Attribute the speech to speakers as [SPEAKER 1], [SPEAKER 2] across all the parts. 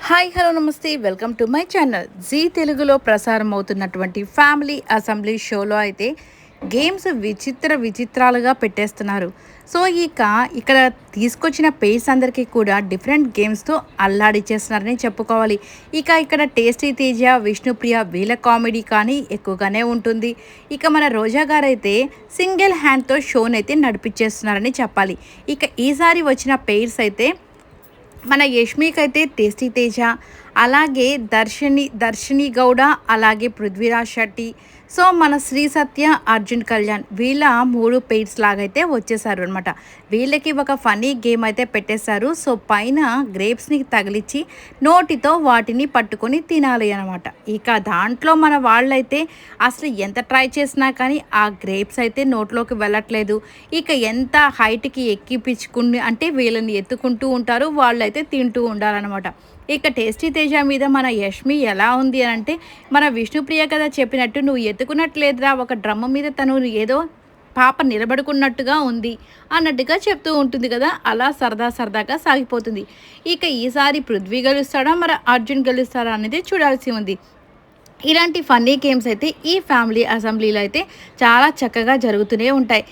[SPEAKER 1] Hi hello namaste welcome to my channel. Zee తెలుగులో ప్రసారం అవుతున్నటువంటి ఫ్యామిలీ అసెంబ్లీ షోలో అయితే గేమ్స్ విచిత్రాలుగా పెట్టేస్తున్నారు. సో ఇక్కడ తీసుకొచ్చిన పేర్స్ అందరికీ కూడా డిఫరెంట్ గేమ్స్తో అల్లాడిచ్చేస్తున్నారని చెప్పుకోవాలి. ఇక్కడ టేస్టీ తేజ, విష్ణుప్రియ వీళ్ళ కామెడీ కానీ ఎక్కువగానే ఉంటుంది. మన రోజా గారు అయితే సింగిల్ హ్యాండ్తో షోనైతే నడిపించేస్తున్నారని చెప్పాలి. ఈసారి వచ్చిన పేర్స్ అయితే మన యష్మికి అయితే టేస్టీ తేజ, అలాగే దర్శిని గౌడ, అలాగే పృథ్వీరాజ్ శెట్టి, సో మన శ్రీ సత్య, అర్జున్ కళ్యాణ్ వీళ్ళ 3 పెయిర్స్ లాగైతే వచ్చేసారు అనమాట. వీళ్ళకి ఒక ఫనీ గేమ్ అయితే పెట్టేశారు. సో పైన గ్రేప్స్ని తగిలిచ్చి నోటితో వాటిని పట్టుకొని తినాలి అనమాట. దాంట్లో మన వాళ్ళైతే అసలు ఎంత ట్రై చేసినా కానీ ఆ గ్రేప్స్ అయితే నోట్లోకి వెళ్ళట్లేదు. ఎంత హైట్కి ఎక్కిపించుకుని అంటే వీళ్ళని ఎత్తుకుంటూ ఉంటారు, వాళ్ళైతే తింటూ ఉండాలన్నమాట. టేస్టీ తేజ మీద మన యష్మి ఎలా ఉంది అని అంటే, మన విష్ణుప్రియ కదా చెప్పినట్టు, నువ్వు ఎత్తుకున్నట్లేదురా, ఒక డ్రమ్ము మీద తను ఏదో పాప నిలబడుకున్నట్టుగా ఉంది అన్నట్టుగా చెప్తూ ఉంటుంది కదా. అలా సరదాగా సాగిపోతుంది. ఈసారి పృథ్వీ గెలుస్తాడా మరి అర్జున్ గెలుస్తాడా అనేది చూడాల్సి ఉంది. ఇలాంటి ఫన్నీ గేమ్స్ అయితే ఈ ఫ్యామిలీ అసెంబ్లీలో అయితే చాలా చక్కగా జరుగుతూనే ఉంటాయి.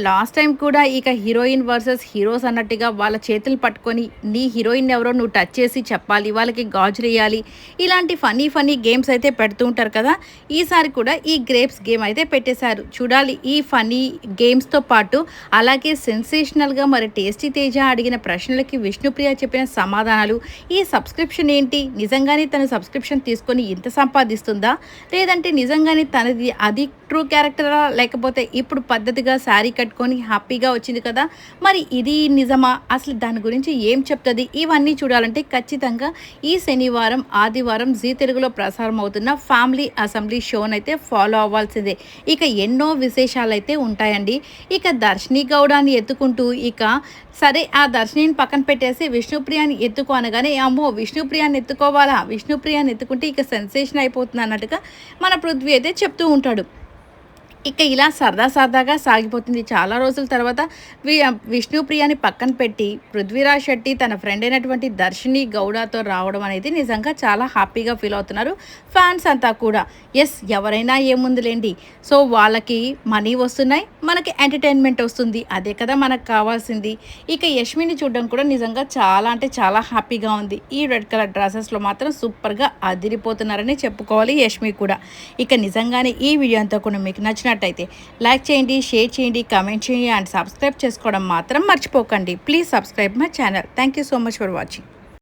[SPEAKER 1] లాస్ట్ టైం కూడా హీరోయిన్ వర్సెస్ హీరోస్ అన్నట్టుగా వాళ్ళ చేతులు పట్టుకొని నీ హీరోయిన్ ఎవరో నువ్వు టచ్ చేసి చెప్పాలి, వాళ్ళకి గాజులు వేయాలి, ఇలాంటి ఫన్నీ గేమ్స్ అయితే పెడుతూ ఉంటారు కదా. ఈసారి కూడా ఈ గ్రేప్స్ గేమ్ అయితే పెట్టేశారు. చూడాలి ఈ ఫన్నీ గేమ్స్తో పాటు అలాగే సెన్సేషనల్గా మరి టేస్టీ తేజ అడిగిన ప్రశ్నలకి విష్ణుప్రియ చెప్పిన సమాధానాలు, ఈ సబ్స్క్రిప్షన్ ఏంటి, నిజంగానే తన సబ్స్క్రిప్షన్ తీసుకొని ఇంత సంపాదిస్తుంది లేదంటే నిజంగానే తనది అది ట్రూ క్యారెక్టరా, లేకపోతే ఇప్పుడు పద్ధతిగా శారీ కట్టుకొని హ్యాపీగా వచ్చింది కదా, మరి ఇది నిజమా, అసలు దాని గురించి ఏం చెప్తుంది, ఇవన్నీ చూడాలంటే ఖచ్చితంగా ఈ శనివారం ఆదివారం జీ తెలుగులో ప్రసారం అవుతున్న ఫ్యామిలీ అసెంబ్లీ షోనైతే ఫాలో అవ్వాల్సిందే. ఎన్నో విశేషాలు అయితే ఉంటాయండి. దర్శిని గౌడాన్ని ఎత్తుకుంటూ సరే ఆ దర్శినిని పక్కన పెట్టేసి విష్ణుప్రియాని ఎత్తుకో అనగానే, అమ్మో విష్ణుప్రియాన్ని ఎత్తుకోవాలా, విష్ణుప్రియాన్ని ఎత్తుకుంటే సెన్సేషన్ అయిపోతుంది అన్నట్టుగా మన పృథ్వీ అయితే చెప్తూ ఉంటాడు. ఇలా సరదాగా సాగిపోతుంది. చాలా రోజుల తర్వాత విష్ణుప్రియని పక్కన పెట్టి పృథ్వీరాజ్ శెట్టి తన ఫ్రెండ్ అయినటువంటి దర్శిని గౌడతో రావడం అనేది నిజంగా చాలా హ్యాపీగా ఫీల్ అవుతున్నారు ఫ్యాన్స్ అంతా కూడా. ఎవరైనా ఏముందిలేండి, సో వాళ్ళకి మనీ వస్తున్నాయి, మనకి ఎంటర్టైన్మెంట్ వస్తుంది, అదే కదా మనకు కావాల్సింది. యష్మిని చూడడం కూడా నిజంగా చాలా అంటే చాలా హ్యాపీగా ఉంది. ఈ రెడ్ కలర్ డ్రెస్సెస్లో మాత్రం సూపర్గా అదిరిపోతున్నారని చెప్పుకోవాలి యష్మి కూడా. నిజంగానే ఈ వీడియో అంతా కూడా మీకు నచ్చినట్టయితే లైక్ చేయండి, షేర్ చేయండి, కామెంట్ చేయండి అండ్ సబ్స్క్రైబ్ చేసుకోవడం మాత్రం మర్చిపోకండి. Please subscribe my channel. Thank you so much for watching.